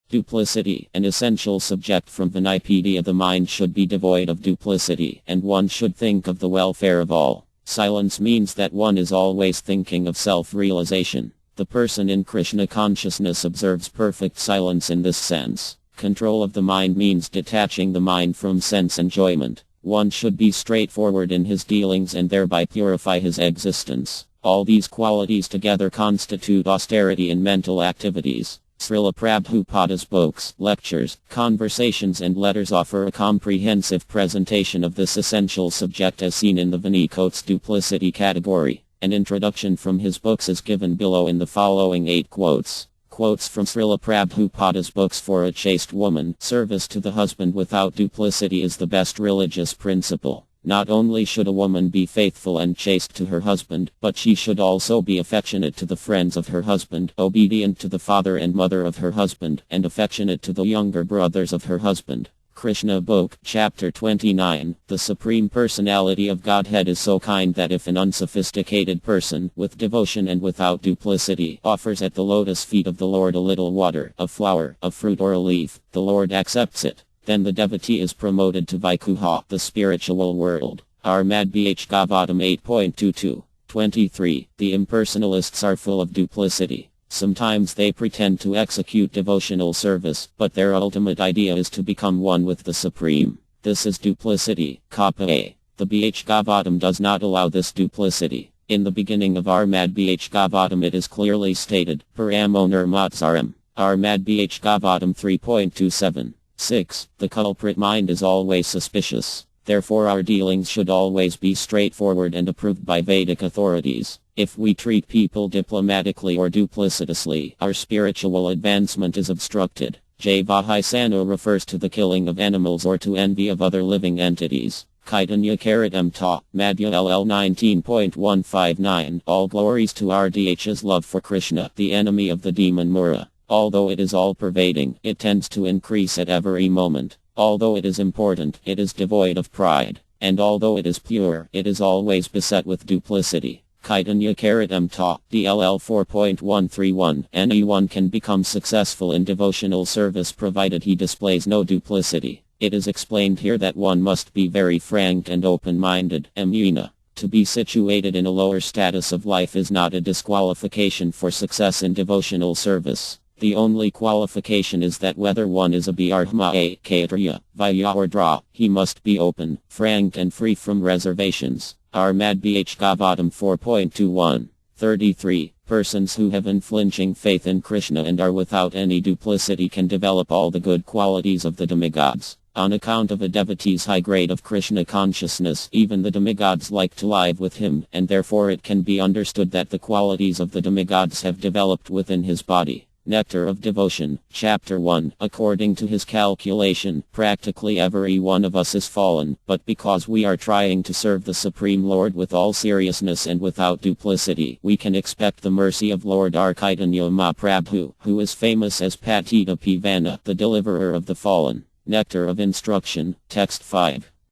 Duplicity, an essential subject from Vinipedia. The mind should be devoid of duplicity, and one should think of the welfare of all. Silence means that one is always thinking of self-realization. The person in Krishna consciousness observes perfect silence in this sense. Control of the mind means detaching the mind from sense enjoyment. One should be straightforward in his dealings and thereby purify his existence. All these qualities together constitute austerity in mental activities. Srila Prabhupada's books, lectures, conversations and letters offer a comprehensive presentation of this essential subject as seen in the Vinikote's duplicity category. An introduction from his books is given below in the following 8 quotes. Quotes from Srila Prabhupada's books. For a chaste woman, service to the husband without duplicity is the best religious principle. Not only should a woman be faithful and chaste to her husband, but she should also be affectionate to the friends of her husband, obedient to the father and mother of her husband, and affectionate to the younger brothers of her husband. Krishna Book, Chapter 29. The Supreme Personality of Godhead is so kind that if an unsophisticated person, with devotion and without duplicity, offers at the lotus feet of the Lord a little water, a flower, a fruit or a leaf, the Lord accepts it. Then the devotee is promoted to Vaikuha, the spiritual world. Armad Bh Gavatam 8.22. 23. The impersonalists are full of duplicity. Sometimes they pretend to execute devotional service, but their ultimate idea is to become one with the Supreme. This is duplicity. Kappa A. The Bh Gavatam does not allow this duplicity. In the beginning of Armad Bh Gavatam it is clearly stated, Paramo Nirmatsaram. Armad Bh Gavatam 3.27. 6. The culprit mind is always suspicious. Therefore our dealings should always be straightforward and approved by Vedic authorities. If we treat people diplomatically or duplicitously, our spiritual advancement is obstructed. Javahisano refers to the killing of animals or to envy of other living entities. Kaitanya Karatam Ta, Madhya LL 19.159. All glories to RDH's love for Krishna, the enemy of the demon Mura. Although it is all-pervading, it tends to increase at every moment. Although it is important, it is devoid of pride. And although it is pure, it is always beset with duplicity. Kaitanya Karatam Ta, DLL 4.131. Anyone can become successful in devotional service provided he displays no duplicity. It is explained here that one must be very frank and open-minded. Amina. To be situated in a lower status of life is not a disqualification for success in devotional service. The only qualification is that whether one is a Brahma, a Kshatriya, Vaya or Dra, he must be open, frank and free from reservations. Armad Bh Gavatam 4.21. 33. Persons who have unflinching faith in Krishna and are without any duplicity can develop all the good qualities of the demigods. On account of a devotee's high grade of Krishna consciousness, even the demigods like to live with him, and therefore it can be understood that the qualities of the demigods have developed within his body. Nectar of Devotion, Chapter 1. According to his calculation, practically every one of us is fallen, but because we are trying to serve the Supreme Lord with all seriousness and without duplicity, we can expect the mercy of Lord Chaitanya Mahaprabhu, who is famous as Patita Pivana, the deliverer of the fallen. Nectar of Instruction, Text 5.